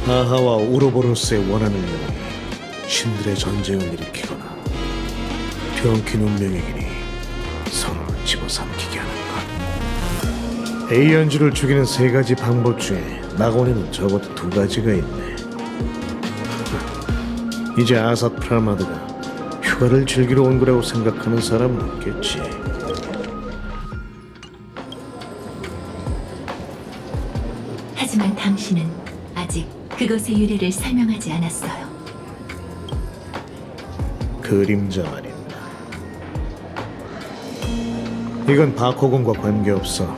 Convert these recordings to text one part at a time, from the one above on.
아하와 우로보로스의 원한을 이용해 신들의 전쟁을 일으키거나 병킨 운명의 길이 서로를 집어삼키게 하는 것. 에이언즈를 죽이는 세 가지 방법 중에 낙원에는 적어도 두 가지가 있네. 이제 아삿 프라마드가 휴가를 즐기러 온 거라고 생각하는 사람은 없겠지. 하지만 당신은 아직 그것의 유래를 설명하지 않았어요. 그림자 말입니다. 이건 바코군과 관계없어.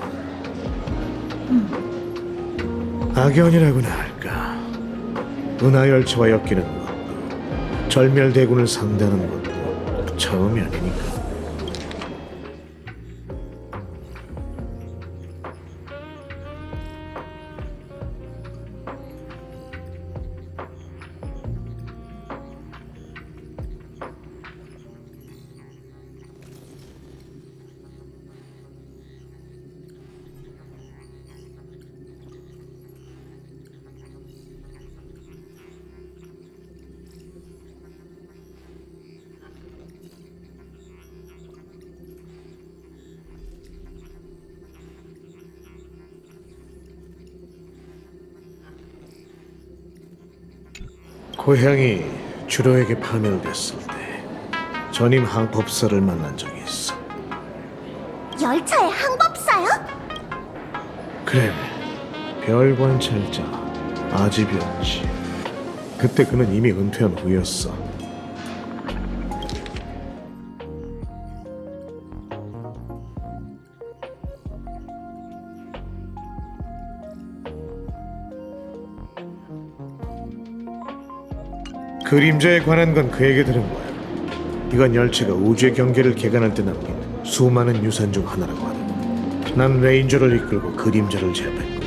악연이라고나 할까. 은하열차와 엮이는 것도 절멸대군을 상대하는 것도 처음이 아니니까. 고향이 주로에게 파멸됐을 때 전임 항법사를 만난 적이 있어. 열차의 항법사요? 그래, 별관찰자 아집이었지. 그때 그는 이미 은퇴한 후였어. 그림자에 관한 건 그에게 들은 거야. 이건 열차가 우주의 경계를 개간할 때 남긴 수많은 유산 중 하나라고 하더군. 난 레인저를 이끌고 그림자를 제압했고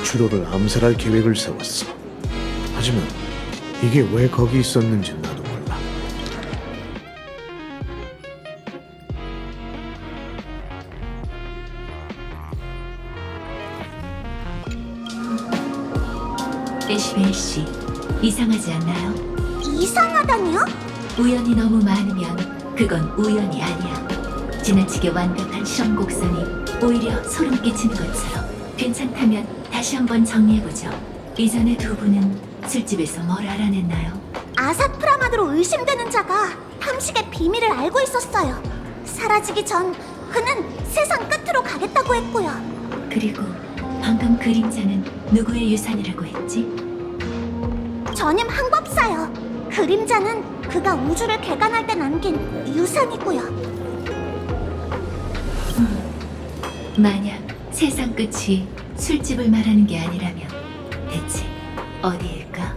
주로를 암살할 계획을 세웠어. 하지만 이게 왜 거기 있었는지 나도 몰라. 에시벨 씨, 이상하지 않나요? 이상하다니요? 우연이 너무 많으면 그건 우연이 아니야. 지나치게 완벽한 실험 곡선이 오히려 소름 끼치는 것처럼. 괜찮다면 다시 한번 정리해보죠. 이전에 두 분은 술집에서 뭘 알아냈나요? 아삿 프라마드로 의심되는 자가 탐식의 비밀을 알고 있었어요. 사라지기 전 그는 세상 끝으로 가겠다고 했고요. 그리고 방금 그림자는 누구의 유산이라고 했지? 전임 항법사요. 그림자는 그가 우주를 개간할 때 남긴 유산이고요. 만약 세상 끝이 술집을 말하는 게 아니라면 대체 어디일까?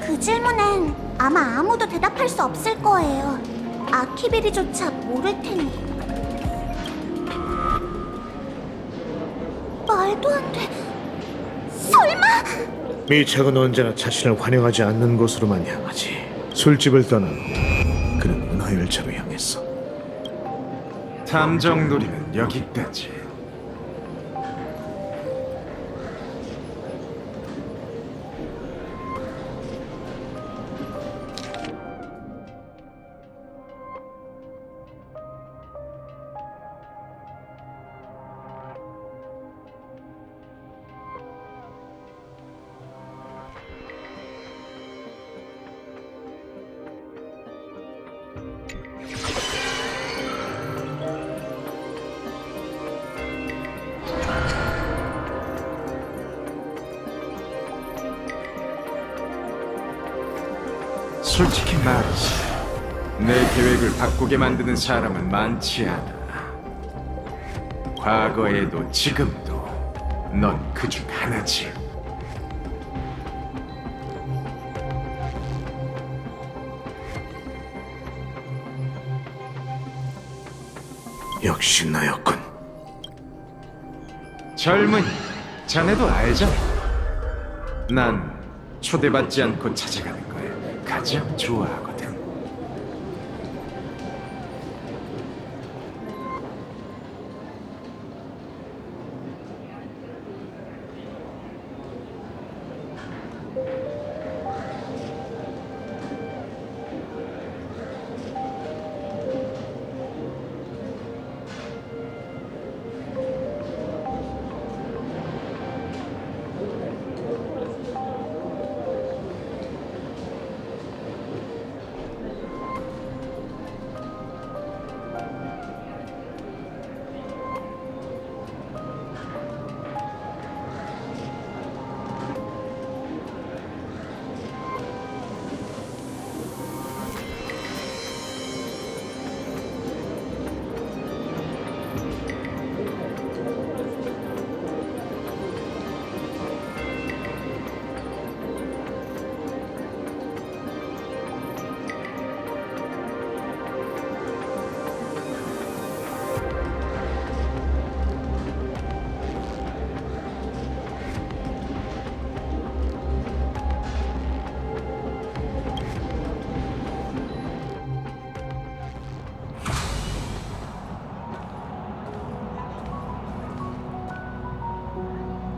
그 질문엔 아마 아무도 대답할 수 없을 거예요. 아키비리조차 모를 테니. 말도 안 돼. 설마? 미착은 언제나 자신을 환영하지 않는 곳으로만 향하지. 술집을 떠난 후 그는 은하열차로 향했어. 탐정놀이는 여기까지. 솔직히 말해서 내 계획을 바꾸게 만드는 사람은 많지 않아. 과거에도 지금도 넌 그중 하나지. 역시 나였군. 젊은이, 자네도 알잖아. 난 초대받지 않고 찾아가는 걸 가장 좋아하거든.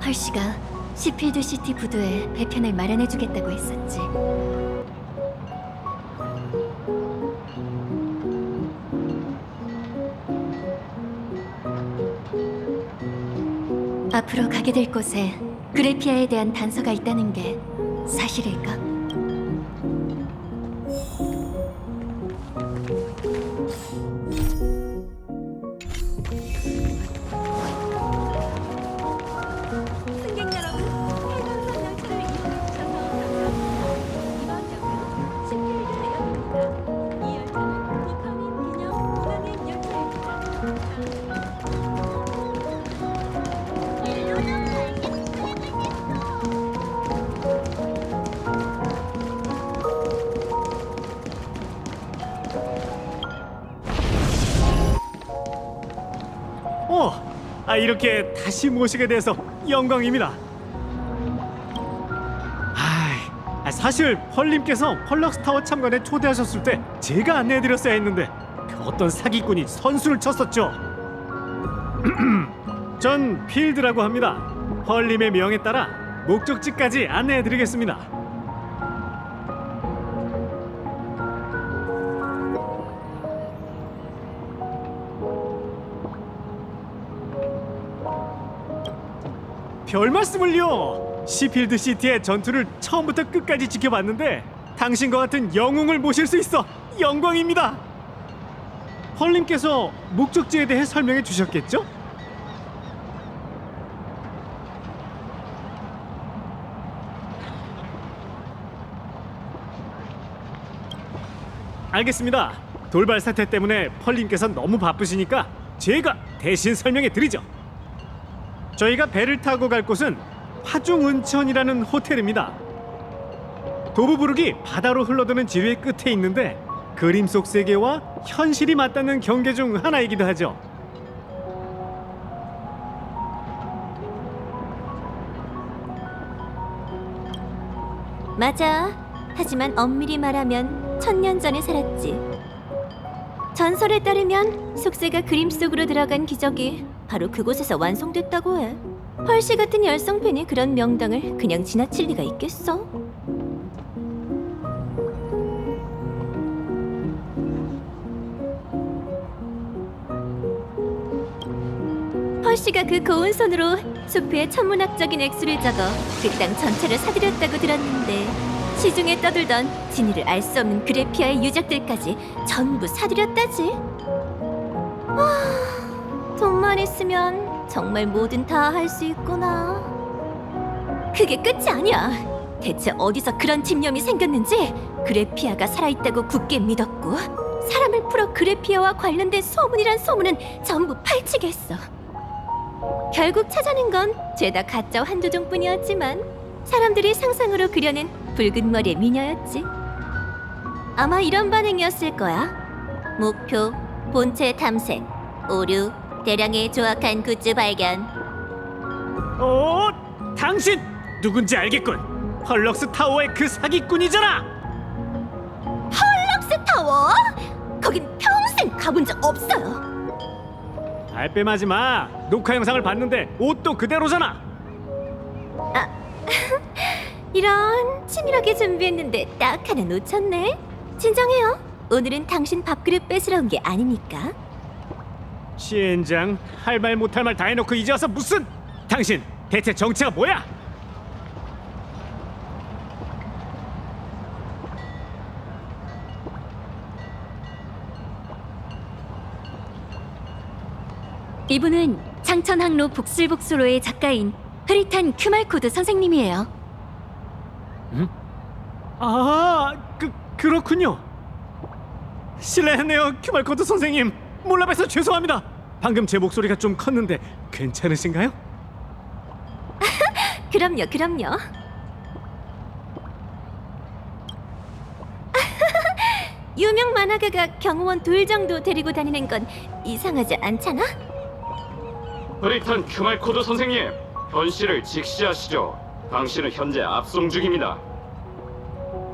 펄시가 시필드 시티 부두에 배편을 마련해주겠다고 했었지. 앞으로 가게 될 곳에 그래피아에 대한 단서가 있다는 게 사실일까? 승객 여러분, 해변선 열차를 이용해 주셔서 감사합니다. 이번 역은 시필드 대역입니다. 이 열차는 도파민 기념 운항행 열차입니다. 이렇게 다시 모시게 돼서 영광입니다. 사실 펄님께서 펄럭스 타워 참관에 초대하셨을 때 제가 안내해드렸어야 했는데 그 어떤 사기꾼이 선수를 쳤었죠. 전 필드라고 합니다. 펄님의 명에 따라 목적지까지 안내해드리겠습니다. 별 말씀을요. 시필드 시티의 전투를 처음부터 끝까지 지켜봤는데 당신과 같은 영웅을 모실 수 있어 영광입니다. 펄님께서 목적지에 대해 설명해 주셨겠죠? 알겠습니다. 돌발 사태 때문에 펄님께서 너무 바쁘시니까 제가 대신 설명해 드리죠. 저희가 배를 타고 갈 곳은 화중은천이라는 호텔입니다. 도브부룩이 바다로 흘러드는 지류의 끝에 있는데 그림 속 세계와 현실이 맞닿는 경계 중 하나이기도 하죠. 맞아. 하지만 엄밀히 말하면 1000년 전에 살았지. 전설에 따르면 속세가 그림 속으로 들어간 기적이 바로 그곳에서 완성됐다고 해. 펄시 같은 열성팬이 그런 명당을 그냥 지나칠 리가 있겠어? 펄시가 그 고운 손으로 숲에 천문학적인 액수를 적어 그 땅 전체를 사들였다고 들었는데 시중에 떠돌던 진위를 알 수 없는 그래피아의 유적들까지 전부 사들였다지. 돈만 있으면 정말 뭐든 다 할 수 있구나. 그게 끝이 아니야. 대체 어디서 그런 집념이 생겼는지 그래피아가 살아있다고 굳게 믿었고 사람을 풀어 그래피아와 관련된 소문이란 소문은 전부 파헤치게 했어. 결국 찾아낸 건 죄다 가짜 한두 종뿐이었지만 사람들이 상상으로 그려낸 붉은 머리의 미녀였지. 아마 이런 반응이었을 거야. 목표, 본체 탐색, 오류, 대량의 조악한 굿즈 발견. 당신 누군지 알겠군. 펄럭스 타워의 그 사기꾼이잖아. 럭스타워? 거긴 평생 가본 적 없어요. 발뺌하지 마. 녹화 영상을 봤는데 옷도 그대로잖아. 이런 치밀하게 준비했는데 딱 하나 놓쳤네. 진정해요. 오늘은 당신 밥그릇 뺏으러 온 게 아니니까. 시엔장, 할 말 못할 말 다 해놓고 이제 와서 무슨? 당신 대체 정체가 뭐야? 이분은 창천항로 복슬복슬로의 작가인 흐릿한 큐말코드 선생님이에요. 그렇군요. 실례했네요, 큐말코드 선생님. 몰라봬서 죄송합니다. 방금 제 목소리가 좀 컸는데 괜찮으신가요? 그럼요. 유명 만화가가 경호원 둘 정도 데리고 다니는 건 이상하지 않잖아? 흐릿한 큐말코드 선생님, 현실을 직시하시죠. 당신은 현재 압송 중입니다.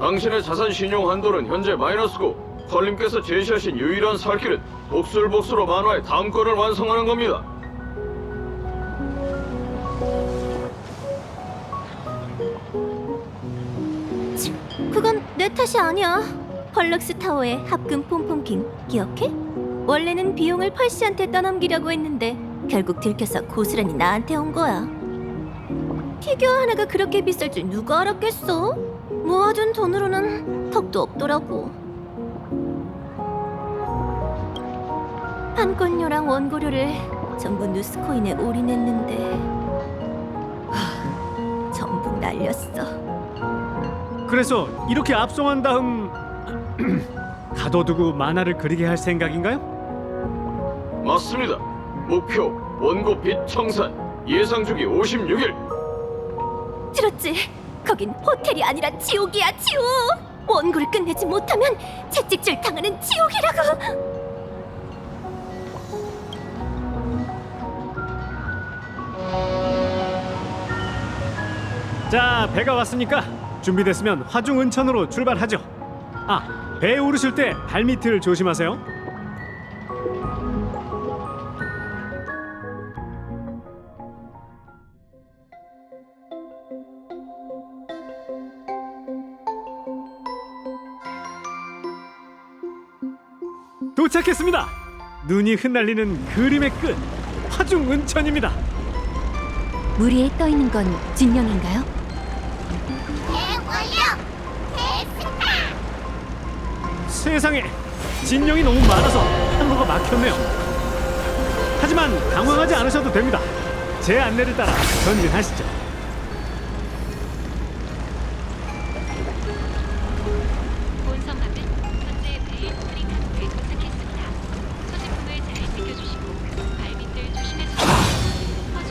당신의 자산 신용 한도는 현재 마이너스고 펄님께서 제시하신 유일한 살 길은 복슬복슬로 만화의 다음 건을 완성하는 겁니다. 그건 내 탓이 아니야. 펄럭스 타워의 합금 폼폼킹 기억해? 원래는 비용을 펄씨한테 떠넘기려고 했는데 결국 들켜서 고스란히 나한테 온 거야. 피규어 하나가 그렇게 비쌀 줄 누가 알았겠어? 모아둔 돈으로는 턱도 없더라고. 판권료랑 원고료를 전부 누스코인에 올인했는데 전부 날렸어. 그래서 이렇게 압송한 다음 가둬두고 만화를 그리게 할 생각인가요? 맞습니다. 목표 원고 빚 청산 예상 주기 56일. 들었지? 거긴 호텔이 아니라 지옥이야, 지옥! 원고를 끝내지 못하면 채찍질 당하는 지옥이라고! 자, 배가 왔으니까 준비됐으면 화중은천으로 출발하죠. 배에 오르실 때 발밑을 조심하세요. 도착했습니다. 눈이 흩날리는 그림의 끝, 화중은천입니다. 물 위에 떠 있는 건 진영인가요? 세상에, 진영이 너무 많아서 항로가 막혔네요. 하지만 당황하지 않으셔도 됩니다. 제 안내를 따라 전진하시죠. 본선박은 현재 베일 폴링 항구에 도착했습니다. 소지품을 잘 지켜주시고 발밑을 조심해주세요. 허주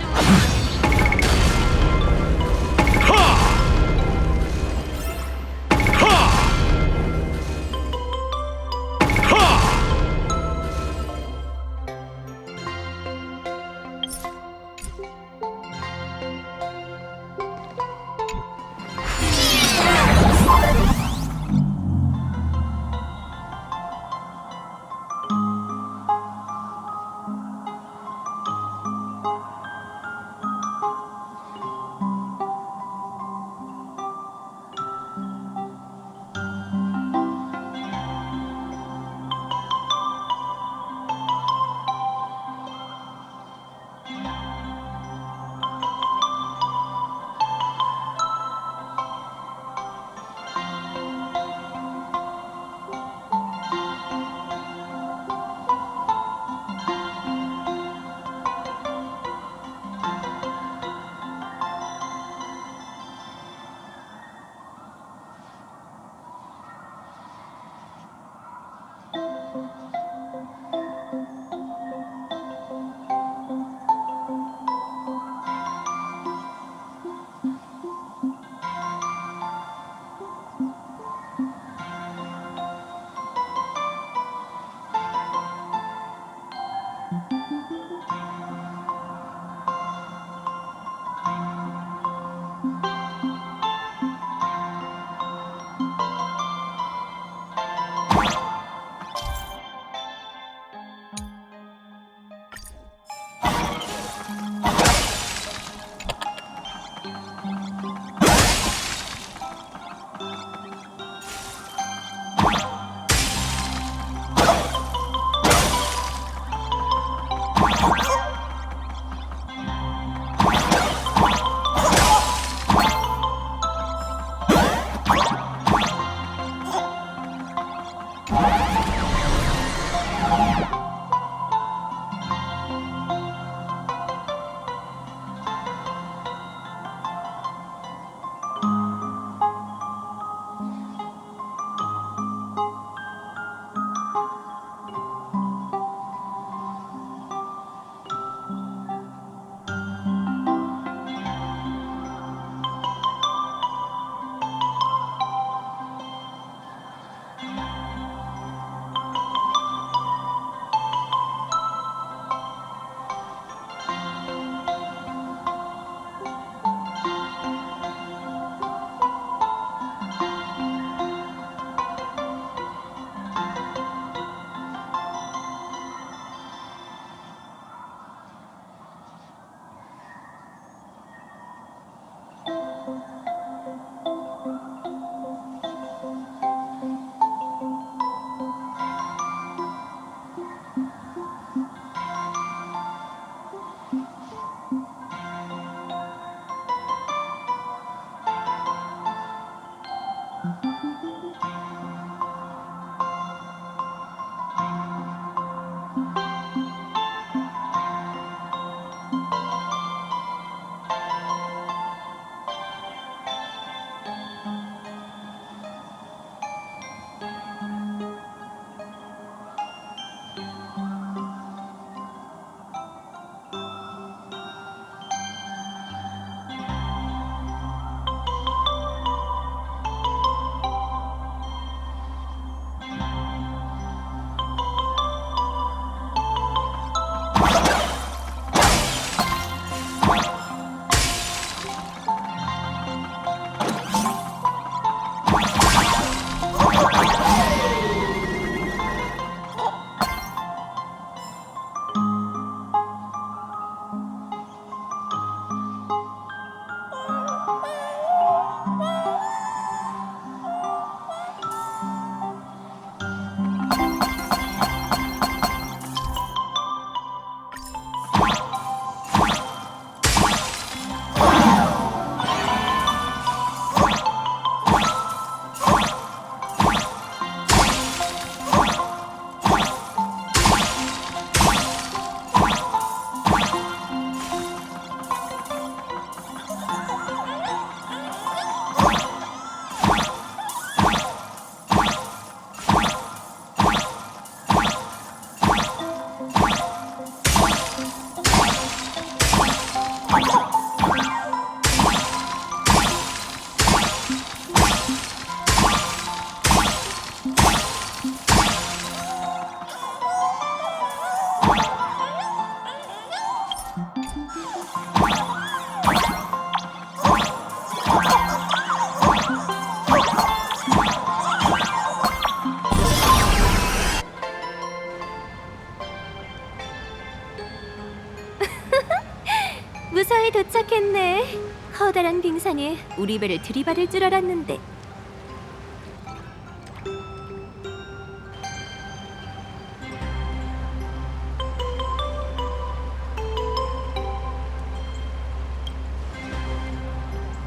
무사히 도착했네. 커다란 빙산이 우리 배를 들이받을 줄 알았는데.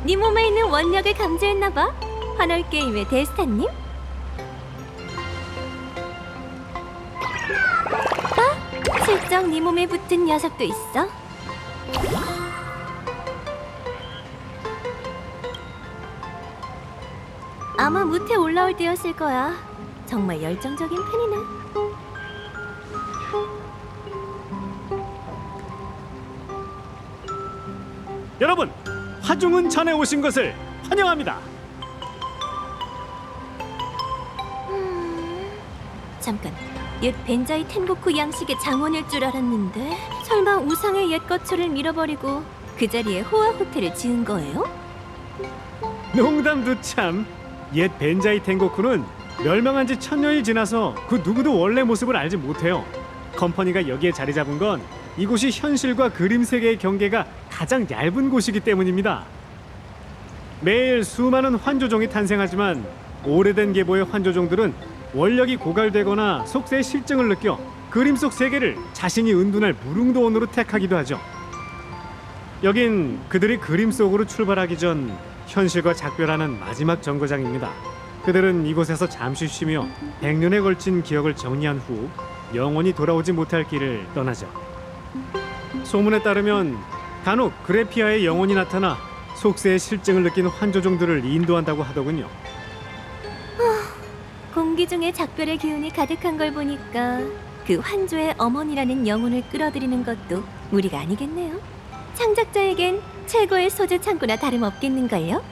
네 몸에 있는 원력을 감지했나봐. 환월 게임의 데스타님? 아, 실적 네 몸에 붙은 녀석도 있어. 아마 무태 올라올 때였을 거야. 정말 열정적인 팬이네. 여러분, 화중은천에 오신 것을 환영합니다. 잠깐, 옛 벤자이 텐고쿠 양식의 장원일 줄 알았는데 설마 우상의 옛 거처를 밀어버리고 그 자리에 호화 호텔을 지은 거예요? 농담도 참. 옛 벤자이 텐고쿠는 멸망한 지 1000년이 지나서 그 누구도 원래 모습을 알지 못해요. 컴퍼니가 여기에 자리 잡은 건 이곳이 현실과 그림 세계의 경계가 가장 얇은 곳이기 때문입니다. 매일 수많은 환조종이 탄생하지만 오래된 계보의 환조종들은 원력이 고갈되거나 속세의 실증을 느껴 그림 속 세계를 자신이 은둔할 무릉도원으로 택하기도 하죠. 여긴 그들이 그림 속으로 출발하기 전 현실과 작별하는 마지막 정거장입니다. 그들은 이곳에서 잠시 쉬며 100년에 걸친 기억을 정리한 후 영원히 돌아오지 못할 길을 떠나죠. 소문에 따르면 간혹 그래피아의 영혼이 나타나 속세의 실증을 느낀 환조종들을 인도한다고 하더군요. 공기 중에 작별의 기운이 가득한 걸 보니까 그 환조의 어머니라는 영혼을 끌어들이는 것도 무리가 아니겠네요. 창작자에겐 최고의 소재 창고나 다름없겠는걸요?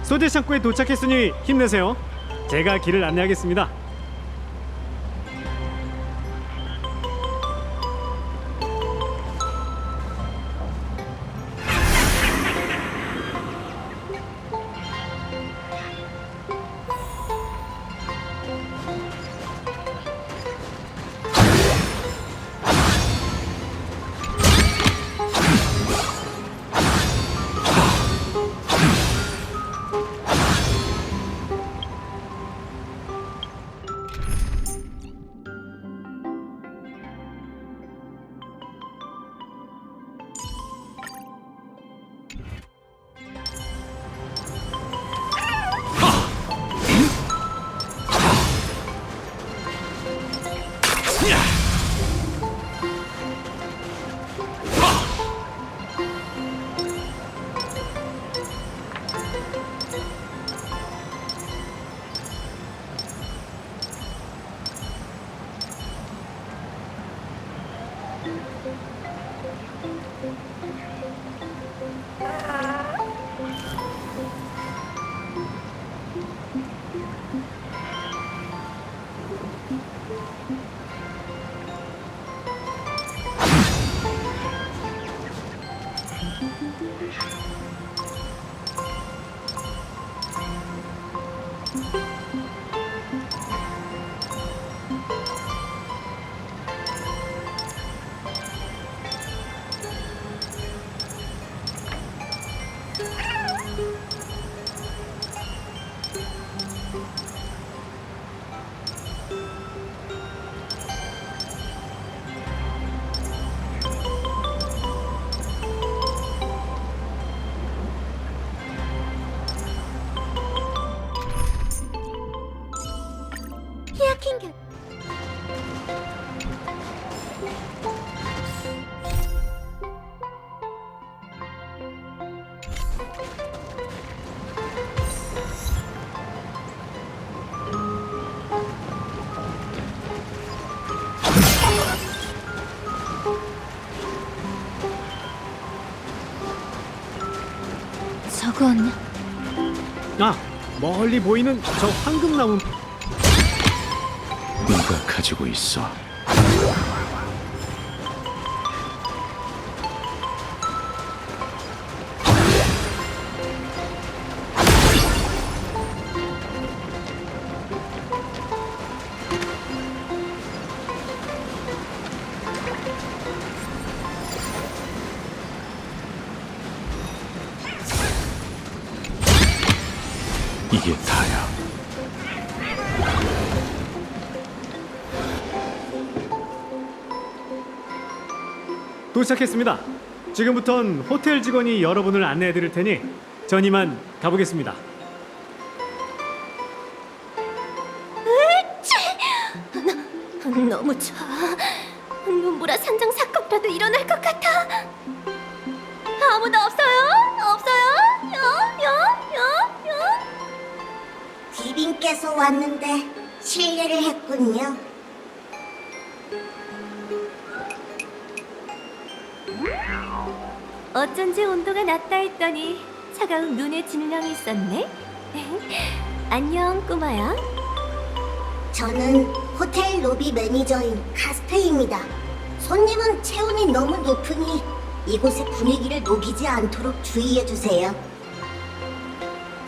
소재 창고에 도착했으니 힘내세요. 제가 길을 안내하겠습니다. 저건 아, 멀리 보이는 저 황금나무. 네가 가지고 있어. 이게 다야. 도착했습니다. 지금부턴 호텔 직원이 여러분을 안내해 드릴 테니 전 이만 가보겠습니다. 너무 좋아. 눈보라 산장 사건이라도 일어날 것 같아. 아무도 없어요? 없어요? 요? 귀빈께서 왔는데 실례를 했군요. 어쩐지 온도가 낮다 했더니 차가운 눈에 진명이 있었네. 안녕 꼬마야. 저는 호텔 로비 매니저인 카스페입니다. 손님은 체온이 너무 높으니 이곳의 분위기를 녹이지 않도록 주의해주세요.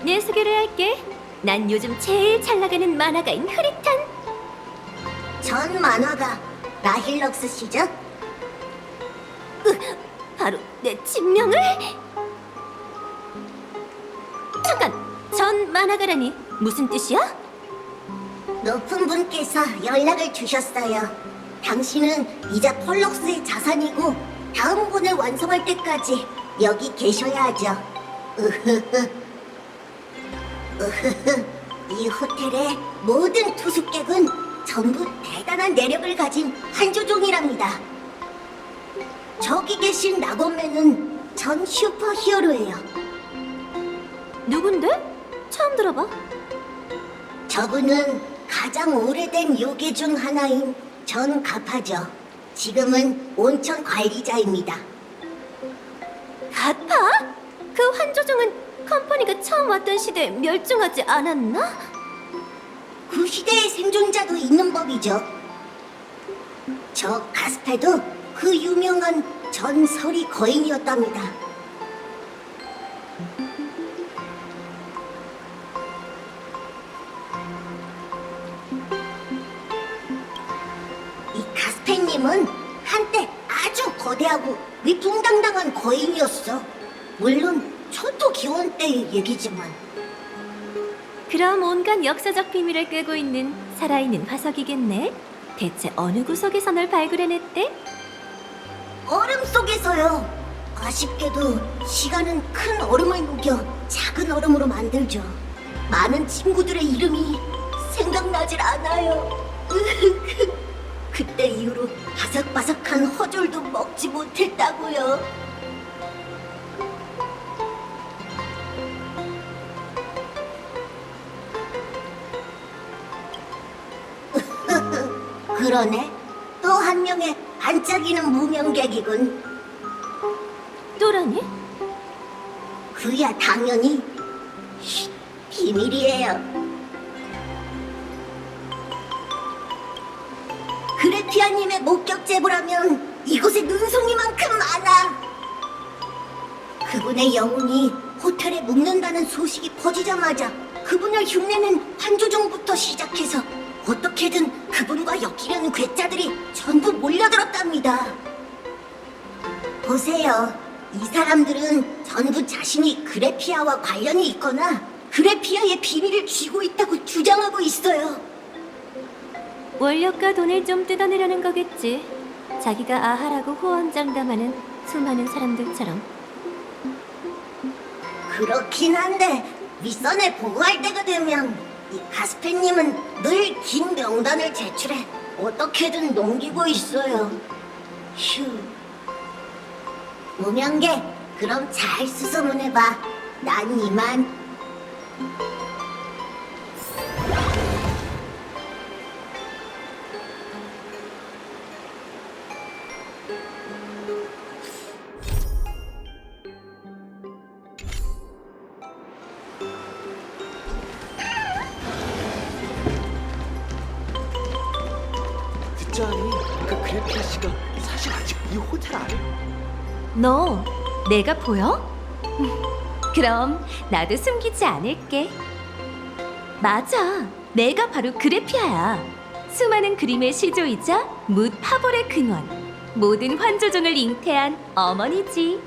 내 소개를 할게. 난 요즘 제일 잘 나가는 만화가인 흐릿한. 전 만화가 라힐럭스 씨죠? 바로 내 진명을. 잠깐, 전 만화가라니 무슨 뜻이야? 높은 분께서 연락을 주셨어요. 당신은 이자 펄럭스의 자산이고 다음 본을 완성할 때까지 여기 계셔야 하죠. 이 호텔의 모든 투숙객은 전부 대단한 내력을 가진 한조종이랍니다. 저기 계신 낙원맨은 전 슈퍼히어로예요. 누군데? 처음 들어봐. 저분은 가장 오래된 요괴 중 하나인 전 가파죠. 지금은 온천 관리자입니다. 가파? 그 환조종은 컴퍼니가 처음 왔던 시대에 멸종하지 않았나? 그 시대의 생존자도 있는 법이죠. 저 가스페도 그 유명한 전설이 거인이었답니다. 이 가스페님은 한때 아주 거대하고 위풍당당한 거인이었어. 물론 초토 기원 때의 얘기지만. 그럼 온갖 역사적 비밀을 꿰고 있는 살아있는 화석이겠네. 대체 어느 구석에서 널 발굴해냈대? 얼음 속에서요. 아쉽게도 시간은 큰 얼음을 녹여 작은 얼음으로 만들죠. 많은 친구들의 이름이 생각나질 않아요. 그때 이후로 바삭바삭한 허졸도 먹지 못했다고요. 그러네. 또 한 명의 반짝이는 무명객이군. 또라니? 그야 당연히 비밀이에요. 그레피아님의 목격 제보라면 이곳에 눈송이만큼 많아. 그분의 영혼이 호텔에 묵는다는 소식이 퍼지자마자 그분을 흉내낸 한조종부터 시작해서 어떻게든 그분과 엮이려는 괴짜들이 전부 몰려들었답니다. 보세요. 이 사람들은 전부 자신이 그래피아와 관련이 있거나 그래피아의 비밀을 쥐고 있다고 주장하고 있어요. 원력과 돈을 좀 뜯어내려는 거겠지. 자기가 아하라고 호언장담하는 수많은 사람들처럼. 그렇긴 한데 윗선에 보고할 때가 되면 이 가스페님은 늘 긴 명단을 제출해 어떻게든 넘기고 있어요. 휴. 무명계, 그럼 잘 수소문해봐. 난 이만. 그래피아 씨가 사실 아직 이 호텔 안에. 너 내가 보여? 그럼 나도 숨기지 않을게. 맞아, 내가 바로 그래피아야. 수많은 그림의 시조이자 묻 파벌의 근원, 모든 환조종을 잉태한 어머니지.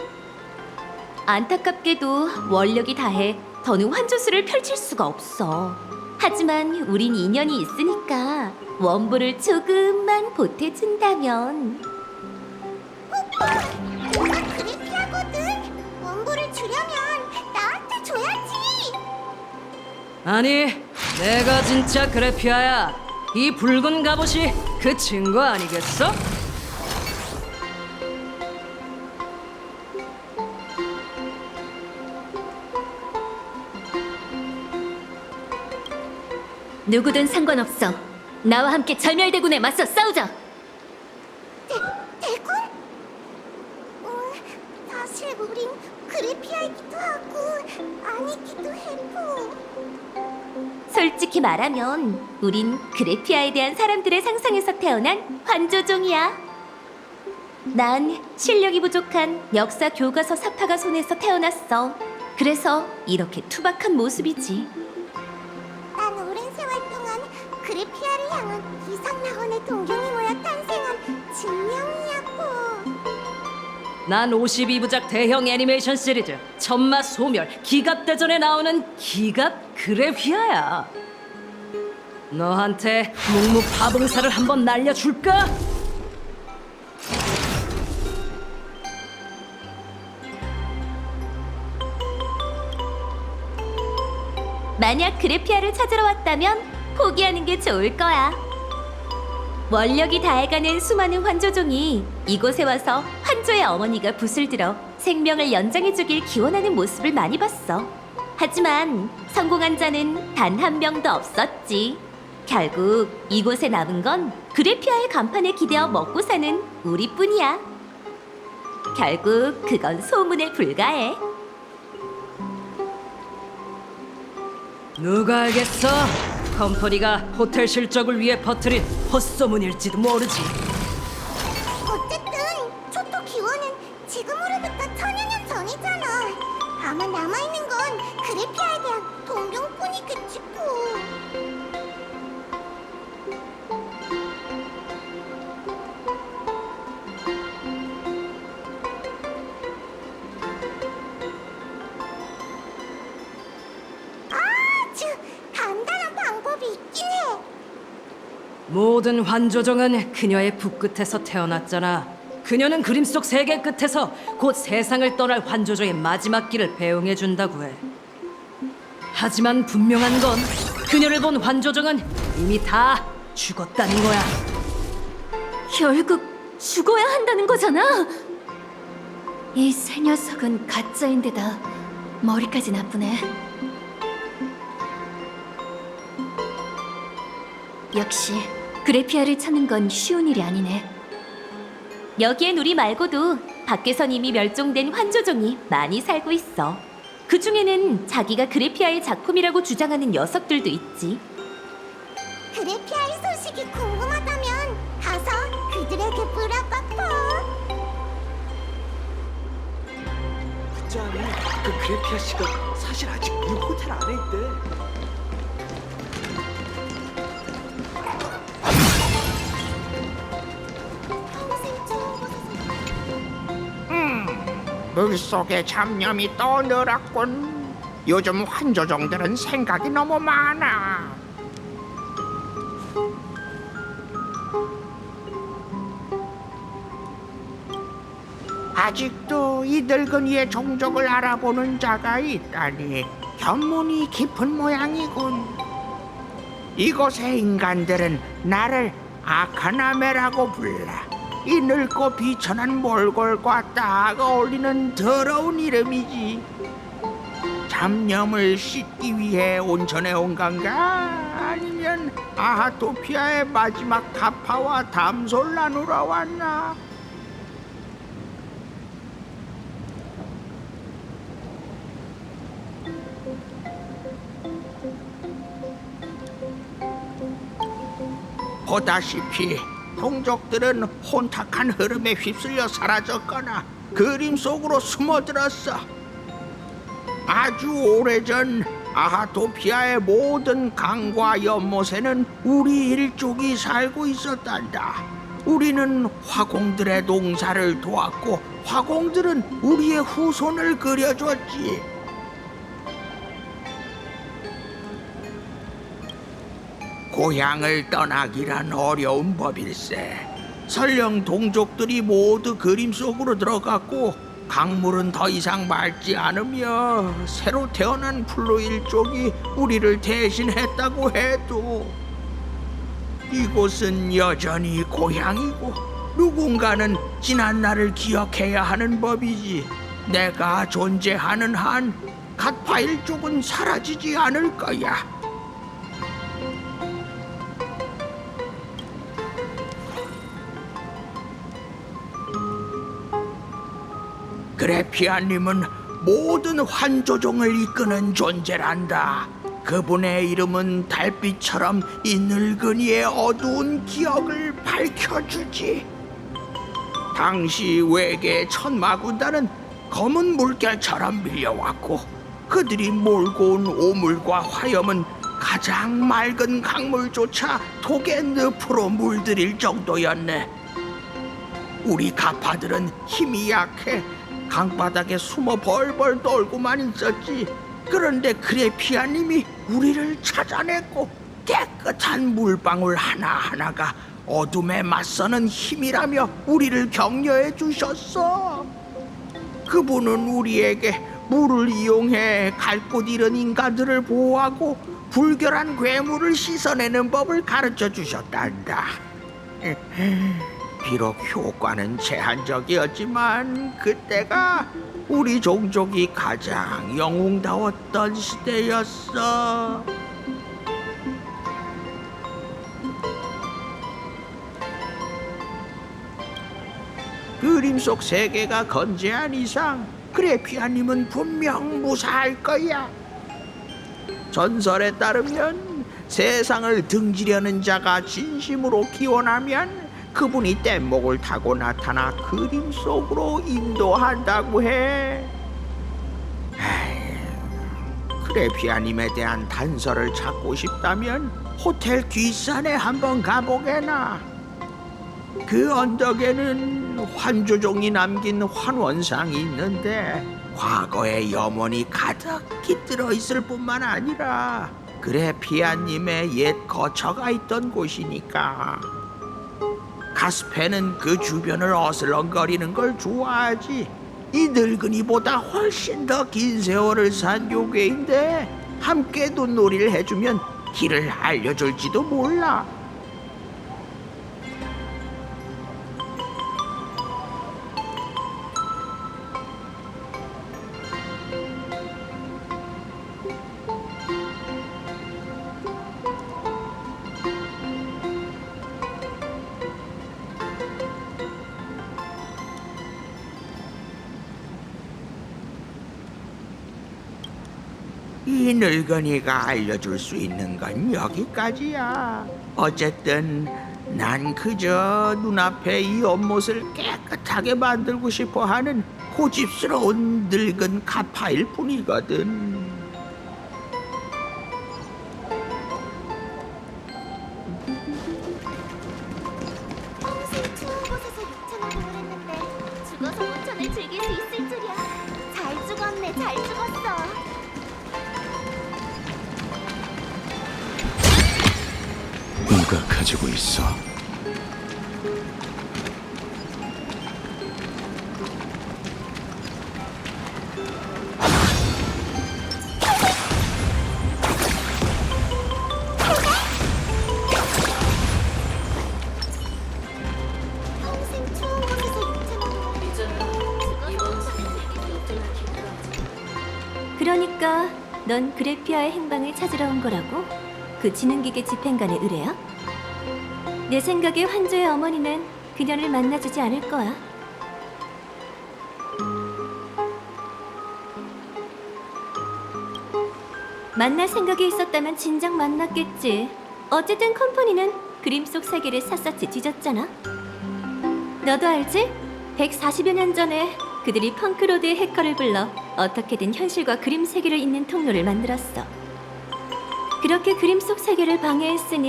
안타깝게도 원력이 다해 더는 환조수를 펼칠 수가 없어. 하지만 우린 인연이 있으니까 원보를 조금만 보태준다면. 오빠, 내가 그래피아거든. 원고를 주려면 나한테 줘야지. 아니, 내가 진짜 그래피아야. 이 붉은 갑옷이 그 증거 아니겠어? 누구든 상관없어. 나와 함께 절멸대군에 맞서 싸우자. 대군? 사실 우린 그래피아이기도 하고 아니기도 해도. 솔직히 말하면 우린 그래피아에 대한 사람들의 상상에서 태어난 환조종이야. 난 실력이 부족한 역사 교과서 사파가 손에서 태어났어. 그래서 이렇게 투박한 모습이지. 난 오랜 세월 동안 그래피아를 향한 이상낙원의 동경이 모여 탄생한 증명이었고. 난 52부작 대형 애니메이션 시리즈 천마 소멸 기갑대전에 나오는 기갑 그래피아야. 너한테 묵묵파봉사를 한번 날려줄까? 만약 그래피아를 찾으러 왔다면 포기하는 게 좋을 거야. 원력이 다해가는 수많은 환조종이 이곳에 와서 환조의 어머니가 붓을 들어 생명을 연장해주길 기원하는 모습을 많이 봤어. 하지만 성공한 자는 단 한 명도 없었지. 결국 이곳에 남은 건 그래피아의 간판에 기대어 먹고 사는 우리뿐이야. 결국 그건 소문에 불과해. 누가 알겠어? 컴퍼니가 호텔 실적을 위해 퍼뜨린 헛소문일지도 모르지. 어쨌든 초토 기원은 지금으로부터 1000여 년 전이잖아. 아마 남아있는 건 그래피아에 대한 동경뿐이겠지 뭐. 아주 간단한 방법이 있긴 해. 모든 환조종은 그녀의 붓끝에서 태어났잖아. 그녀는 그림 속 세계 끝에서 곧 세상을 떠날 환조종의 마지막 길을 배웅해 준다고 해. 하지만 분명한 건 그녀를 본 환조종은 이미 다 죽었다는 거야. 결국 죽어야 한다는 거잖아. 이 새 녀석은 가짜인데다 머리까지 나쁘네. 역시 그래피아를 찾는 건 쉬운 일이 아니네. 여기엔 우리 말고도 밖에선 이미 멸종된 환조종이 많이 살고 있어. 그 중에는 자기가 그래피아의 작품이라고 주장하는 녀석들도 있지. 그래피아의 소식이 궁금하다면 가서 그들에게 물어봐봐. 듣자니 그 그래피아 씨가 사실 아직 이 호텔 안에 있대. 평생 처음 보는 물속에 잡념이 또 늘었군. 요즘 환조종들은 생각이 너무 많아. 아직도 이 늙은이의 종족을 알아보는 자가 있다니 견문이 깊은 모양이군. 이곳의 인간들은 나를 아카나메라고 불러. 이 늙고 비천한 몰골과 딱 어울리는 더러운 이름이지. 잡념을 씻기 위해 온천에 온 건가? 아니면 아하토피아의 마지막 가파와 담소를 나누러 왔나? 보다시피 동족들은 혼탁한 흐름에 휩쓸려 사라졌거나 그림 속으로 숨어들었어. 아주 오래전 아하토피아의 모든 강과 연못에는 우리 일족이 살고 있었단다. 우리는 화공들의 농사를 도왔고 화공들은 우리의 후손을 그려줬지. 고향을 떠나기란 어려운 법일세. 설령 동족들이 모두 그림 속으로 들어갔고 강물은 더 이상 맑지 않으며 새로 태어난 플루 일족이 우리를 대신했다고 해도 이곳은 여전히 고향이고 누군가는 지난 날을 기억해야 하는 법이지. 내가 존재하는 한 갓파 일족은 사라지지 않을 거야. 그래피아님은 모든 환조종을 이끄는 존재란다. 그분의 이름은 달빛처럼 이 늙은이의 어두운 기억을 밝혀주지. 당시 외계의 천마군단은 검은 물결처럼 밀려왔고 그들이 몰고 온 오물과 화염은 가장 맑은 강물조차 독의 늪으로 물들일 정도였네. 우리 가파들은 힘이 약해 강바닥에 숨어 벌벌 떨고만 있었지. 그런데 그래피아님이 우리를 찾아냈고 깨끗한 물방울 하나하나가 어둠에 맞서는 힘이라며 우리를 격려해 주셨어. 그분은 우리에게 물을 이용해 갈 곳 잃은 인간들을 보호하고 불결한 괴물을 씻어내는 법을 가르쳐 주셨단다. 비록 효과는 제한적이었지만 그때가 우리 종족이 가장 영웅다웠던 시대였어. 그림 속 세계가 건재한 이상 그래피아님은 분명 무사할 거야. 전설에 따르면 세상을 등지려는 자가 진심으로 기원하면 그분이 뗏목을 타고 나타나 그림 속으로 인도한다고 해. 그래피아님에 대한 단서를 찾고 싶다면 호텔 뒷산에 한번 가보게나. 그 언덕에는 환조종이 남긴 환원상이 있는데 과거의 염원이 가득히 들어있을 뿐만 아니라 그래피아님의 옛 거처가 있던 곳이니까. 가스페는 그 주변을 어슬렁거리는 걸 좋아하지. 이 늙은이보다 훨씬 더 긴 세월을 산 요괴인데 함께 눈놀이를 해주면 길을 알려줄지도 몰라. 이 늙은이가 알려줄 수 있는 건 여기까지야. 어쨌든 난 그저 눈앞에 이 연못을 깨끗하게 만들고 싶어하는 고집스러운 늙은 가파일 뿐이거든. 평생 추운 곳에서 육체노동을 했는데 죽어서 온천을 즐길 수 있을 줄이야. 잘 죽었네, 잘 죽었어. 누가 가지고 있어? 평생 추운 곳에서 육체노동을 그러니까 넌 그래피아의 행방을 찾으러 온 거라고? 그 지능기계 집행관의 의뢰야? 내 생각에 환조의 어머니는 그녀를 만나주지 않을 거야. 만날 생각이 있었다면 진작 만났겠지. 어쨌든 컴퍼니는 그림 속 세계를 샅샅이 뒤졌잖아. 너도 알지? 140여 년 전에 그들이 펑크로드의 해커를 불러 어떻게든 현실과 그림 세계를 잇는 통로를 만들었어. 그렇게 그림 속 세계를 방해했으니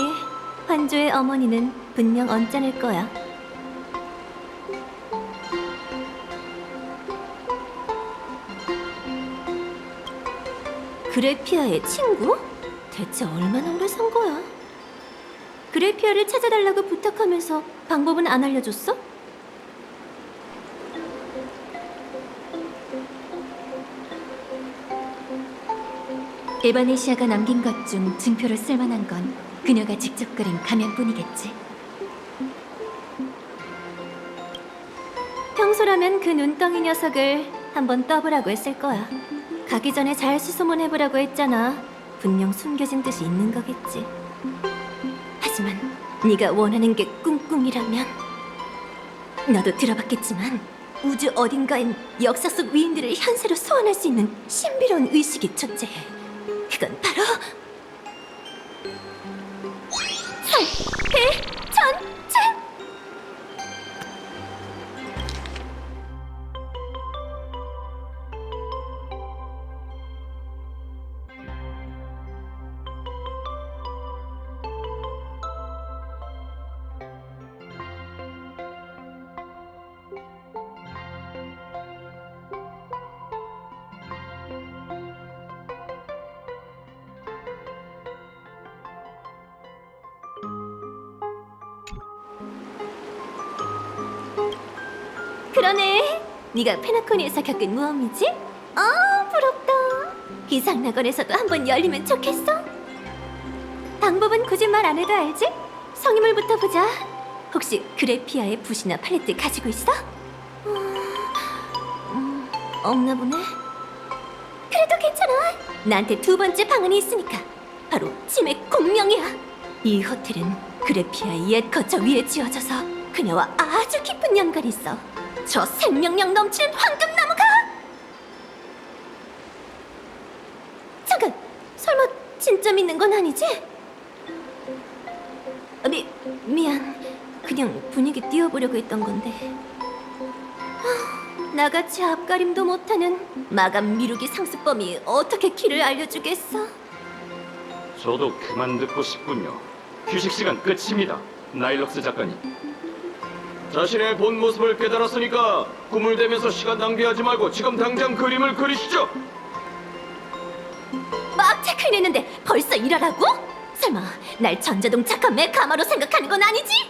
환조의 어머니는 분명 언짢을 거야. 그래피아의 친구? 대체 얼마나 오래 산 거야? 그래피아를 찾아달라고 부탁하면서 방법은 안 알려줬어? 에바네시아가 남긴 것 중 증표로 쓸만한 건 그녀가 직접 그린 가면뿐이겠지. 평소라면 그 눈덩이 녀석을 한번 떠보라고 했을 거야. 가기 전에 잘 수소문해보라고 했잖아. 분명 숨겨진 뜻이 있는 거겠지. 하지만 네가 원하는 게 꿍꿍이라면, 너도 들어봤겠지만 우주 어딘가엔 역사 속 위인들을 현세로 소환할 수 있는 신비로운 의식이 존재해. 그건 바로 설배전쟁! 그러네. 네가 페나코니에서 겪은 모험이지? 부럽다. 이상낙원에서도 한번 열리면 좋겠어? 방법은 굳이 말 안 해도 알지? 성인물부터 보자. 혹시 그래피아의 붓이나 팔레트 가지고 있어? 없나 보네. 그래도 괜찮아. 나한테 두 번째 방안이 있으니까. 바로 치맥 공명이야. 이 호텔은 그래피아의 옛 거처 위에 지어져서 그녀와 아주 깊은 연관이 있어. 저 생명력 넘치는 황금나무가! 잠깐! 설마 진짜 믿는 건 아니지? 미안. 그냥 분위기 띄워보려고 했던 건데. 나같이 앞가림도 못하는 마감 미루기 상습범이 어떻게 길을 알려주겠어? 저도 그만 듣고 싶군요. 휴식 시간 끝입니다. 나일럭스 작가님. 자신의 본 모습을 깨달았으니까 꿈을 대면서 시간 낭비하지 말고 지금 당장 그림을 그리시죠. 막 체크인했는데 벌써 일하라고? 설마 날 전자동차 메카마로 생각하는 건 아니지?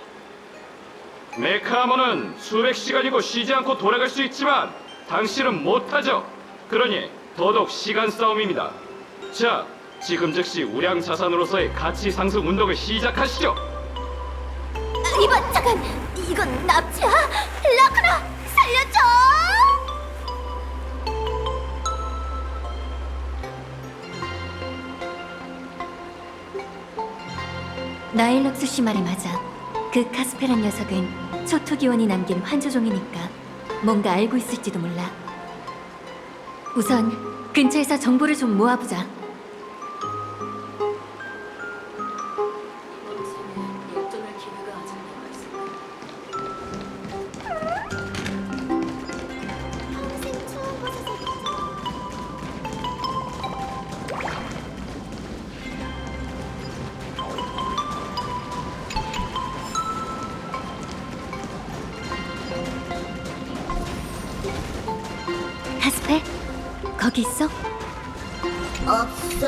메카하머는 수백 시간이고 쉬지 않고 돌아갈 수 있지만 당신은 못하죠. 그러니 더더욱 시간 싸움입니다. 자, 지금 즉시 우량 자산으로서의 가치 상승 운동을 시작하시죠. 이번 잠깐! 이건 납치야! 라쿠나! 살려줘! 나일럭스 씨 말이 맞아. 그 카스페란 녀석은 초토기원이 남긴 환조종이니까 뭔가 알고 있을지도 몰라. 우선 근처에서 정보를 좀 모아보자. 카스페? 거기 있어? 없어.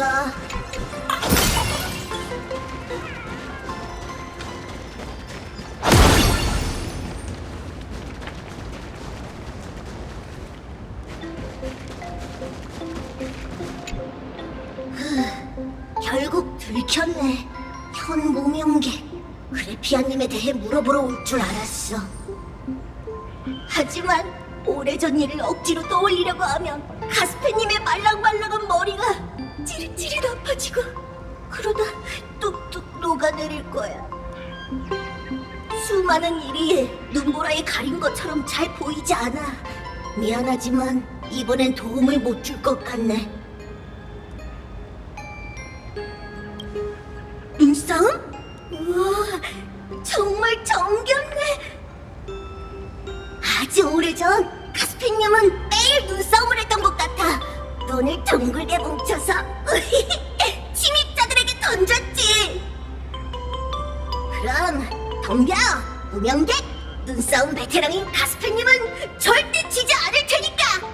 결국 들켰네. 현무명객. 그래피아님에 대해 물어보러 올 줄 알았어. 하지만 오래전 일을 억지로 떠올리려고 하면 가스페님의 말랑말랑한 머리가 찌릿찌릿 아파지고 그러다 뚝뚝 녹아내릴 거야. 수많은 일이 눈보라에 가린 것처럼 잘 보이지 않아. 미안하지만 이번엔 도움을 못 줄 것 같네. 눈싸움? 우와, 정말 정겹네. 아주 오래전 가스펜님은 매일 눈싸움을 했던 것 같아. 눈을 둥글게 뭉쳐서 침입자들에게 던졌지. 그럼 덤벼, 무명객! 눈싸움 베테랑인 가스펜님은 절대 지지 않을 테니까!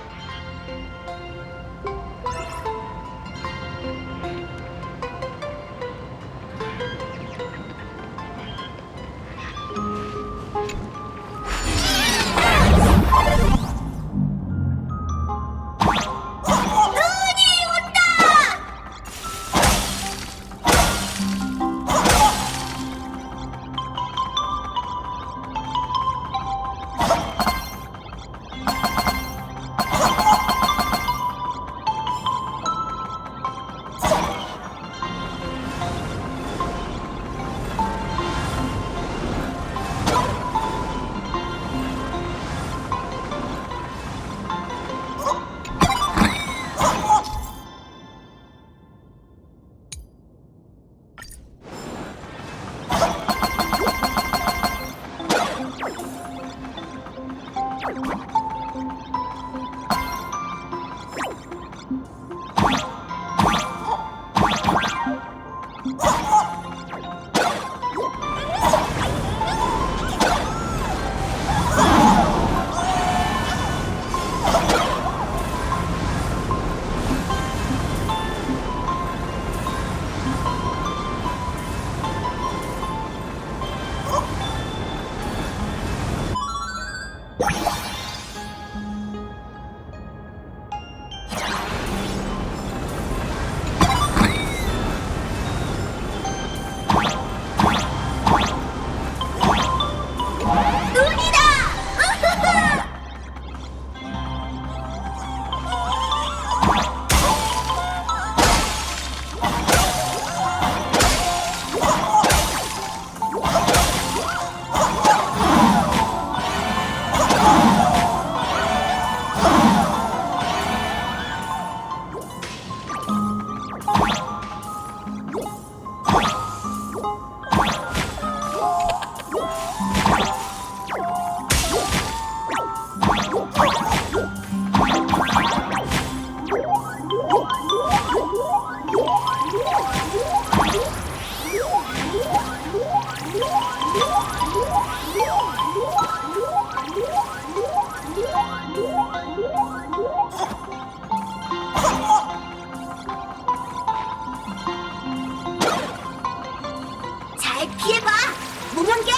잘 피해봐, 무명객!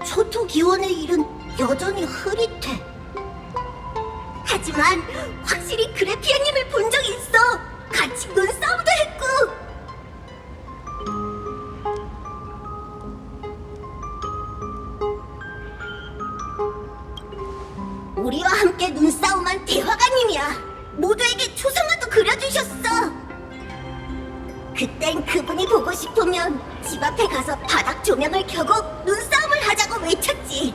초토 기원의 일은 여전히 흐릿해. 하지만 확실히 그래피아님을 본 적이 있어. 같이 눈싸움도 했고. 우리와 함께 눈싸움한 대화가님이야. 모두에게 초상화도 그려주셨어. 그땐 그분이 보고 싶으면 집 앞에 가서 바닥 조명을 켜고 눈싸움을 하자고 외쳤지.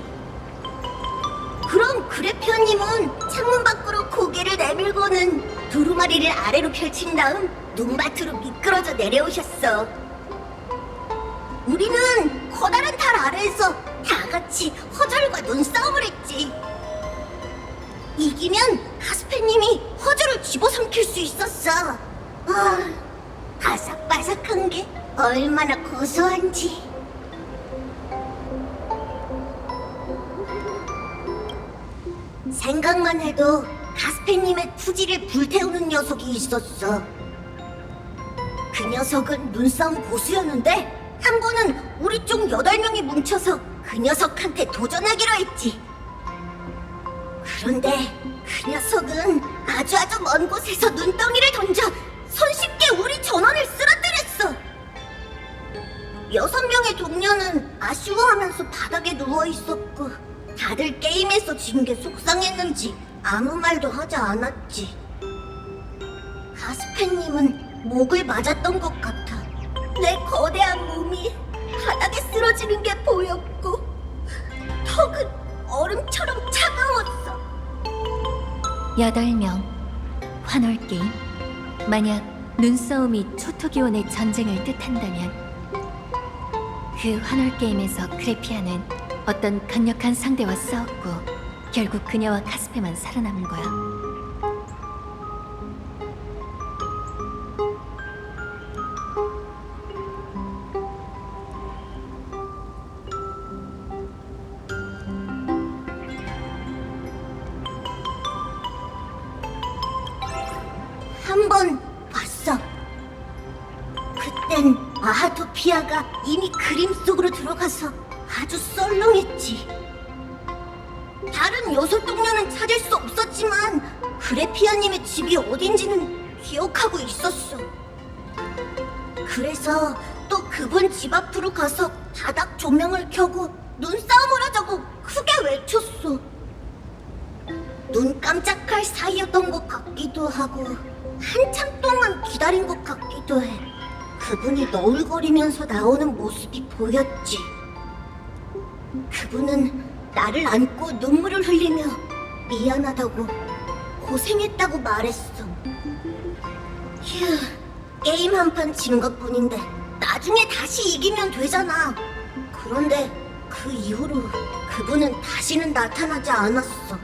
그럼 그래피아님은 창문 밖으로 고개를 내밀고는 두루마리를 아래로 펼친 다음 눈밭으로 미끄러져 내려오셨어. 우리는 커다란 달 아래에서 다 같이 허절과 눈싸움을 했지. 이기면 가스펜님이 허절을 집어삼킬 수 있었어. 바삭바삭한 게 얼마나 고소한지. 생각만 해도 가스페님의 투지를 불태우는 녀석이 있었어. 그 녀석은 눈싸움 고수였는데 한 번은 우리 쪽 8명이 뭉쳐서 그 녀석한테 도전하기로 했지. 그런데 그 녀석은 아주 먼 곳에서 눈덩이를 던져 손쉽게 우리 전원을 쓰러뜨렸어. 6명의 동료는 아쉬워하면서 바닥에 누워있었고 다들 게임에서 진 게 속상했는지 아무 말도 하지 않았지. 가스펜님은 목을 맞았던 것 같아. 내 거대한 몸이 바닥에 쓰러지는 게 보였고 턱은 얼음처럼 차가웠어. 8명 환월게임. 만약 눈싸움이 초토기온의 전쟁을 뜻한다면 그 환월게임에서 그래피아는 어떤 강력한 상대와 싸웠고 결국 그녀와 카스페만 살아남은 거야. 한 번 봤어. 그땐 아하토피아가 이미 그림 속으로 들어가서 아주 썰렁했지. 다른 여섯 동료는 찾을 수 없었지만 그래피아님의 집이 어딘지는 기억하고 있었어. 그래서 또 그분 집 앞으로 가서 바닥 조명을 켜고 눈싸움을 하자고 크게 외쳤어. 눈 깜짝할 사이였던 것 같기도 하고 한참 동안 기다린 것 같기도 해. 그분이 너울거리면서 나오는 모습이 보였지. 그분은 나를 안고 눈물을 흘리며 미안하다고 고생했다고 말했어. 휴, 게임 한 판 진 것뿐인데 나중에 다시 이기면 되잖아. 그런데 그 이후로 그분은 다시는 나타나지 않았어.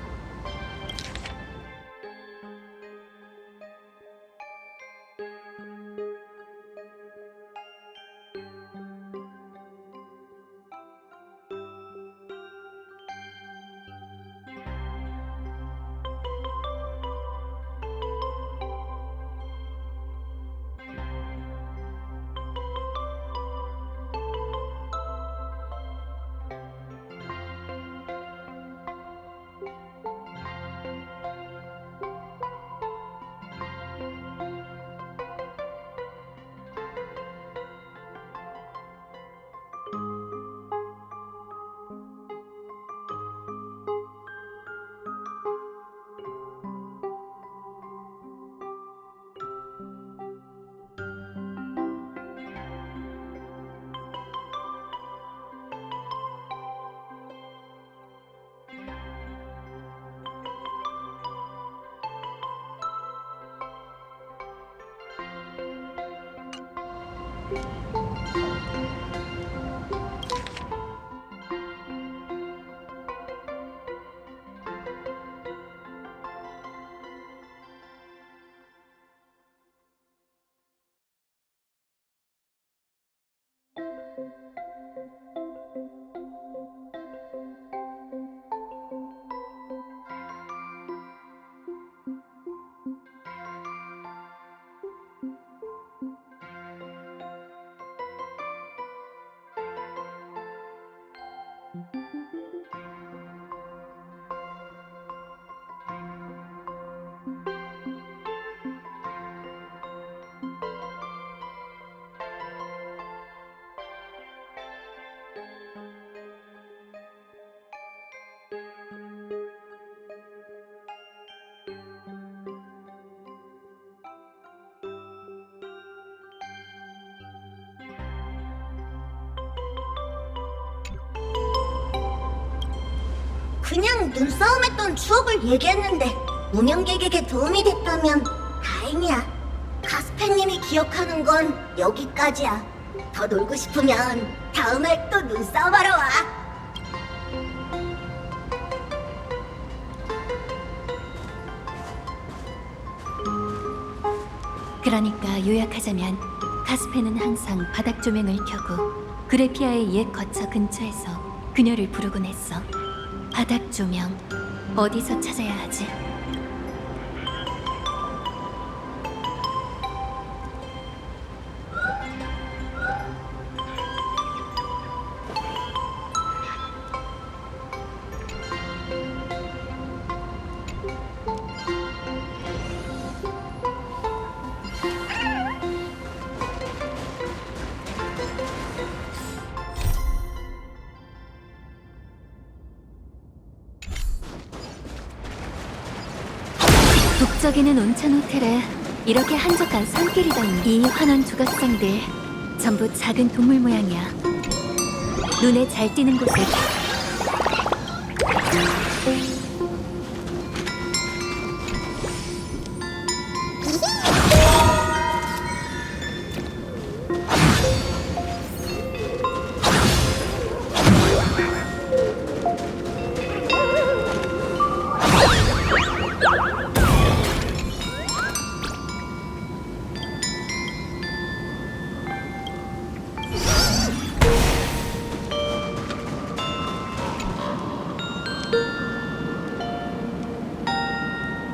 그냥 눈싸움했던 추억을 얘기했는데 운영객에게 도움이 됐다면 다행이야. 가스펜님이 기억하는 건 여기까지야. 더 놀고 싶으면 다음에 또 눈싸움하러 와. 그러니까 요약하자면 카스페는 항상 바닥 조명을 켜고 그래피아의 옛 거처 근처에서 그녀를 부르곤 했어. 바닥 조명 어디서 찾아야 하지? 북쪽에는 온천 호텔에 이렇게 한적한 산길이 다 있는 이 환원 조각상들 전부 작은 동물 모양이야. 눈에 잘 띄는 곳에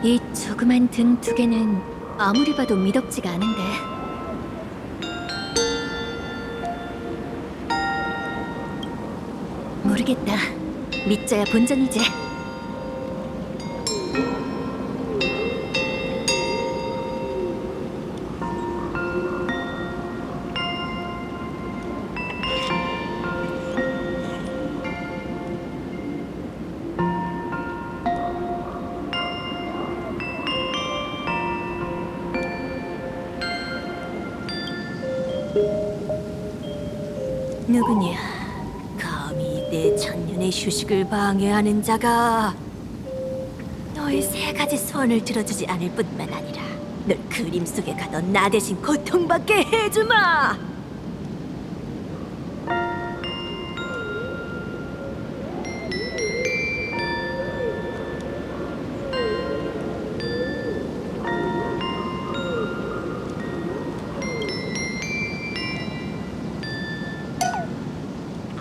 이 조그만 등 두 개는 아무리 봐도 미덥지가 않은데. 모르겠다. 믿져야 본전이지. 누구냐? 감히 내 천년의 휴식을 방해하는 자가. 너의 세 가지 소원을 들어주지 않을 뿐만 아니라 널 그림 속에 가던 나 대신 고통받게 해주마.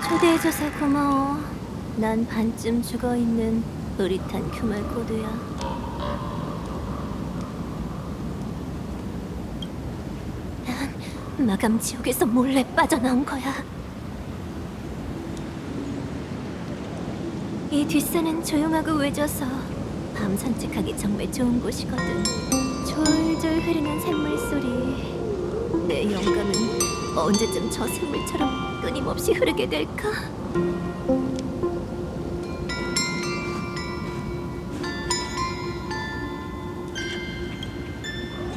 초대해줘서 고마워. 난 반쯤 죽어있는 흐릿한 큐말코드야. 난 마감 지옥에서 몰래 빠져나온 거야. 이 뒷산은 조용하고 외져서 밤 산책하기 정말 좋은 곳이거든. 졸졸 흐르는 샘물 소리. 내 영감은 언제쯤 저 샘물처럼 끊임없이 흐르게 될까?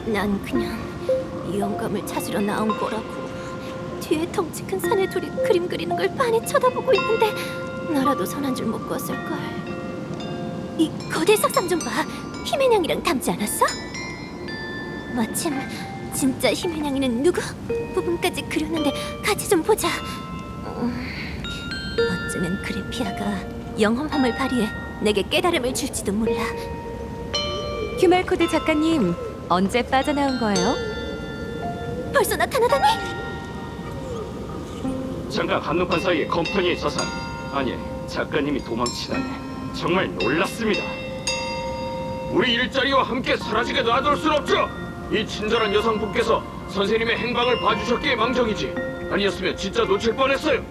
난 그냥 이 영감을 찾으러 나온 거라고. 뒤에 덩치 큰 산에 둘이 그림 그리는 걸 빤히 쳐다보고 있는데 나라도 손 한 줄 못 껐을걸. 이 거대 석상 좀 봐. 희맨양이랑 닮지 않았어? 마침 진짜 희맨양이는 누구? 부분까지 그렸는데 같이 좀 보자. 어쩌면 그래피아가 영험함을 발휘해 내게 깨달음을 줄지도 몰라. 큐말코드 작가님, 언제 빠져나온 거예요? 벌써 나타나다니? 잠깐 한눈판 사이에 컴퍼니의 자산, 아니 작가님이 도망치다니 정말 놀랐습니다. 우리 일자리와 함께 사라지게 놔둘 순 없죠. 이 친절한 여성분께서 선생님의 행방을 봐주셨기에 망정이지. 아니었으면 진짜 놓칠 뻔했어요.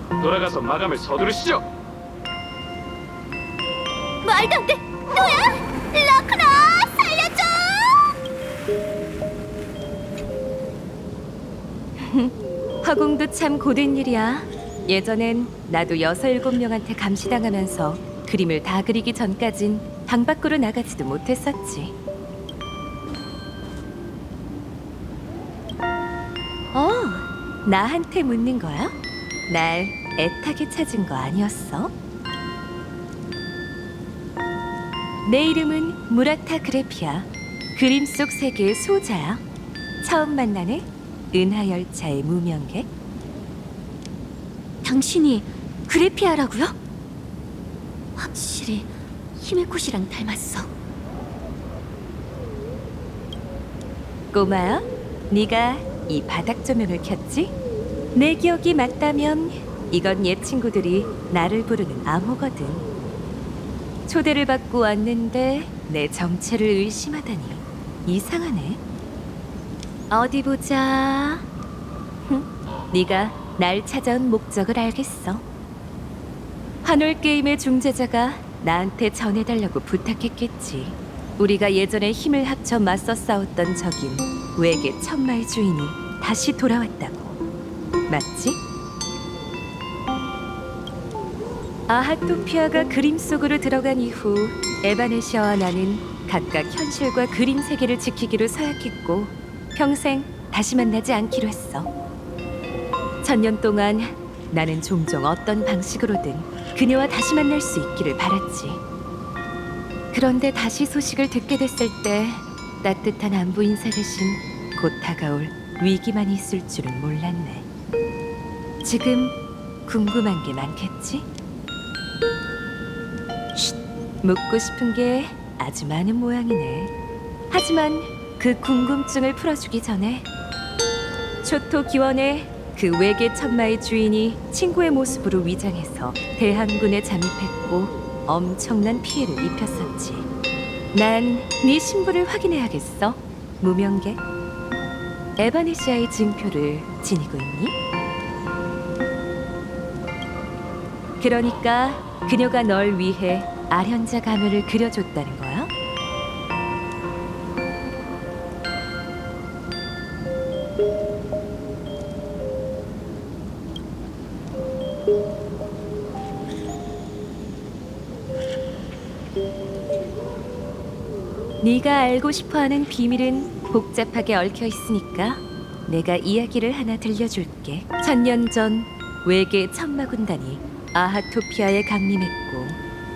돌아가서 마감을 서두르시죠. 말도 안 돼! 너야! 라쿠나! 살려줘! 화공도 참 고된 일이야. 예전엔 나도 6-7명한테 감시당하면서 그림을 다 그리기 전까진 방 밖으로 나가지도 못했었지. 나한테 묻는 거야? 날 애타게 찾은 거 아니었어? 내 이름은 무라타 그래피아. 그림 속 세계의 소자야. 처음 만나네? 은하열차의 무명객. 당신이 그래피아라고요? 확실히 히메코시랑 닮았어. 꼬마야, 네가 이 바닥 조명을 켰지? 내 기억이 맞다면 이건 옛 친구들이 나를 부르는 암호거든. 초대를 받고 왔는데 내 정체를 의심하다니 이상하네. 어디 보자. 네가 날 찾아온 목적을 알겠어. 한올 게임의 중재자가 나한테 전해달라고 부탁했겠지. 우리가 예전에 힘을 합쳐 맞서 싸웠던 적인 외계 천마의 주인이 다시 돌아왔다고. 맞지? 아하토피아가 그림 속으로 들어간 이후 에바네시아와 나는 각각 현실과 그림 세계를 지키기로 서약했고 평생 다시 만나지 않기로 했어. 1000년 동안 나는 종종 어떤 방식으로든 그녀와 다시 만날 수 있기를 바랐지. 그런데 다시 소식을 듣게 됐을 때 따뜻한 안부 인사 대신 곧 다가올 위기만 있을 줄은 몰랐네. 지금 궁금한 게 많겠지? 쉿, 묻고 싶은 게 아주 많은 모양이네. 하지만 그 궁금증을 풀어주기 전에 초토 기원의 그 외계 천마의 주인이 친구의 모습으로 위장해서 대항군에 잠입했고 엄청난 피해를 입혔었지. 난 네 신분을 확인해야겠어. 무명계. 에바네시아의 증표를 지니고 있니? 그러니까 그녀가 널 위해 아련자 가면을 그려줬다는 거야? 네가 알고 싶어하는 비밀은 복잡하게 얽혀 있으니까 내가 이야기를 하나 들려줄게. 1000년 전 외계 천마 군단이 아하토피아에 강림했고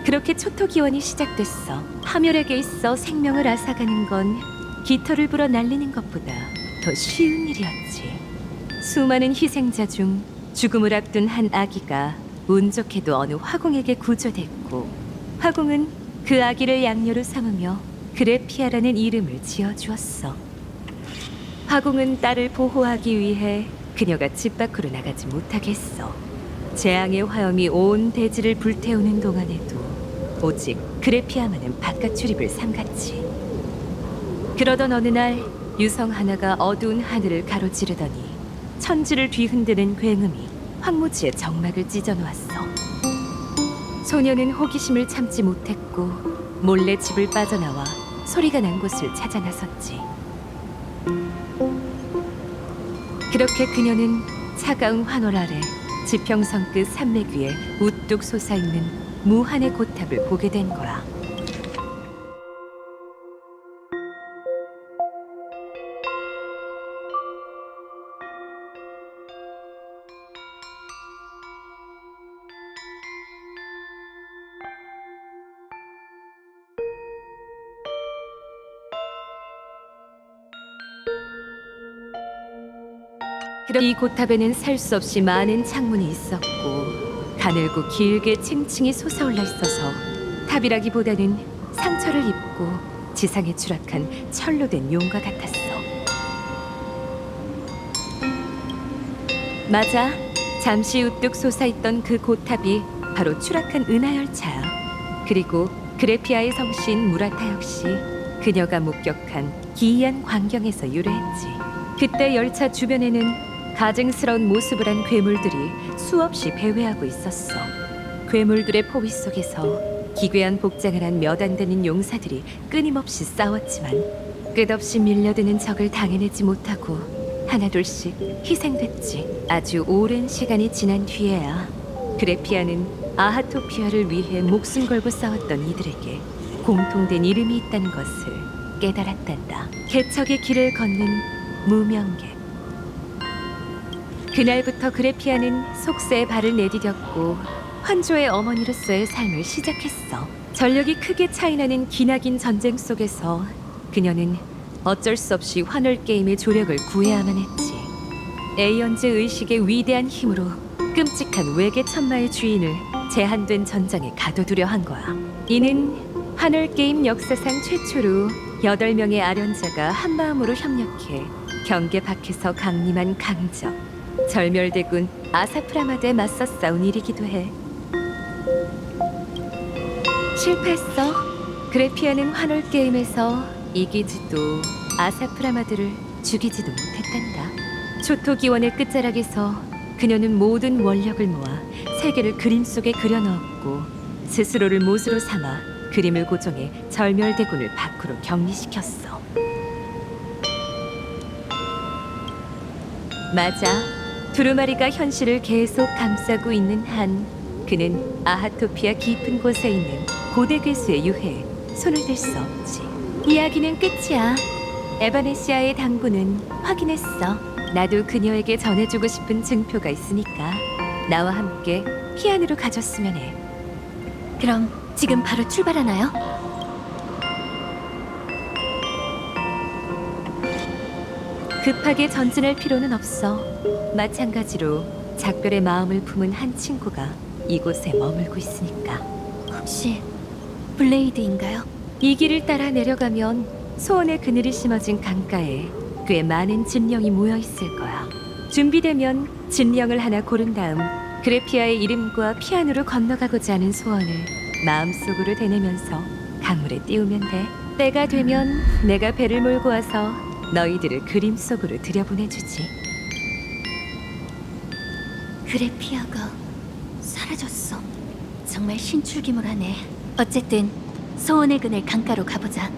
그렇게 초토 기원이 시작됐어. 파멸에게 있어 생명을 앗아가는 건 깃털을 불어 날리는 것보다 더 쉬운 일이었지. 수많은 희생자 중 죽음을 앞둔 한 아기가 운 좋게도 어느 화공에게 구조됐고 화공은 그 아기를 양녀로 삼으며 그레피아라는 이름을 지어주었어. 화공은 딸을 보호하기 위해 그녀가 집 밖으로 나가지 못하게 했어. 재앙의 화염이 온 대지를 불태우는 동안에도 오직 그레피아만은 바깥 출입을 삼갔지. 그러던 어느 날 유성 하나가 어두운 하늘을 가로지르더니 천지를 뒤흔드는 굉음이 황무지의 정막을 찢어놓았어. 소녀는 호기심을 참지 못했고 몰래 집을 빠져나와 소리가 난 곳을 찾아 나섰지. 그렇게 그녀는 차가운 환월 아래 지평선 끝 산맥 위에 우뚝 솟아있는 무한의 고탑을 보게 된 거야. 이 고탑에는 살 수 없이 많은 창문이 있었고 가늘고 길게 층층이 솟아올라 있어서 탑이라기보다는 상처를 입고 지상에 추락한 철로 된 용과 같았어. 맞아. 잠시 우뚝 솟아있던 그 고탑이 바로 추락한 은하열차야. 그리고 그레피아의 성신 무라타 역시 그녀가 목격한 기이한 광경에서 유래했지. 그때 열차 주변에는 가증스러운 모습을 한 괴물들이 수없이 배회하고 있었어. 괴물들의 포위 속에서 기괴한 복장을 한 몇 안 되는 용사들이 끊임없이 싸웠지만 끝없이 밀려드는 적을 당해내지 못하고 하나둘씩 희생됐지. 아주 오랜 시간이 지난 뒤에야 그레피아는 아하토피아를 위해 목숨 걸고 싸웠던 이들에게 공통된 이름이 있다는 것을 깨달았단다. 개척의 길을 걷는 무명계. 그날부터 그레피아는 속세에 발을 내디뎠고 환조의 어머니로서의 삶을 시작했어. 전력이 크게 차이나는 기나긴 전쟁 속에서 그녀는 어쩔 수 없이 환월 게임의 조력을 구해야만 했지. 에이언즈 의식의 위대한 힘으로 끔찍한 외계 천마의 주인을 제한된 전장에 가둬두려 한 거야. 이는 하늘게임 역사상 최초로 8명의 아련자가 한마음으로 협력해 경계 밖에서 강림한 강적, 절멸대군 아사프라마드에 맞서 싸운 일이기도 해. 실패했어. 그래피아는 환월게임에서 이기지도 아사프라마드를 죽이지도 못했단다. 초토기원의 끝자락에서 그녀는 모든 원력을 모아 세계를 그림 속에 그려넣었고 스스로를 못으로 삼아 그림을 고정해 절멸대군을 밖으로 격리시켰어. 맞아. 두루마리가 현실을 계속 감싸고 있는 한 그는 아하토피아 깊은 곳에 있는 고대 괴수의 유해에 손을 댈 수 없지. 이야기는 끝이야. 에바네시아의 당부는 확인했어. 나도 그녀에게 전해주고 싶은 증표가 있으니까 나와 함께 피안으로 가줬으면 해. 그럼 지금 바로 출발하나요? 급하게 전진할 필요는 없어. 마찬가지로 작별의 마음을 품은 한 친구가 이곳에 머물고 있으니까. 혹시 블레이드인가요? 이 길을 따라 내려가면 소원의 그늘이 심어진 강가에 꽤 많은 진령이 모여 있을 거야. 준비되면 진령을 하나 고른 다음 그래피아의 이름과 피안으로 건너가고자 하는 소원을 마음속으로 되뇌면서 강물에 띄우면 돼. 때가 되면 내가 배를 몰고 와서 너희들을 그림 속으로 들여보내주지. 그래피아가 사라졌어. 정말 신출귀몰하네. 어쨌든 소원의 그늘 강가로 가보자.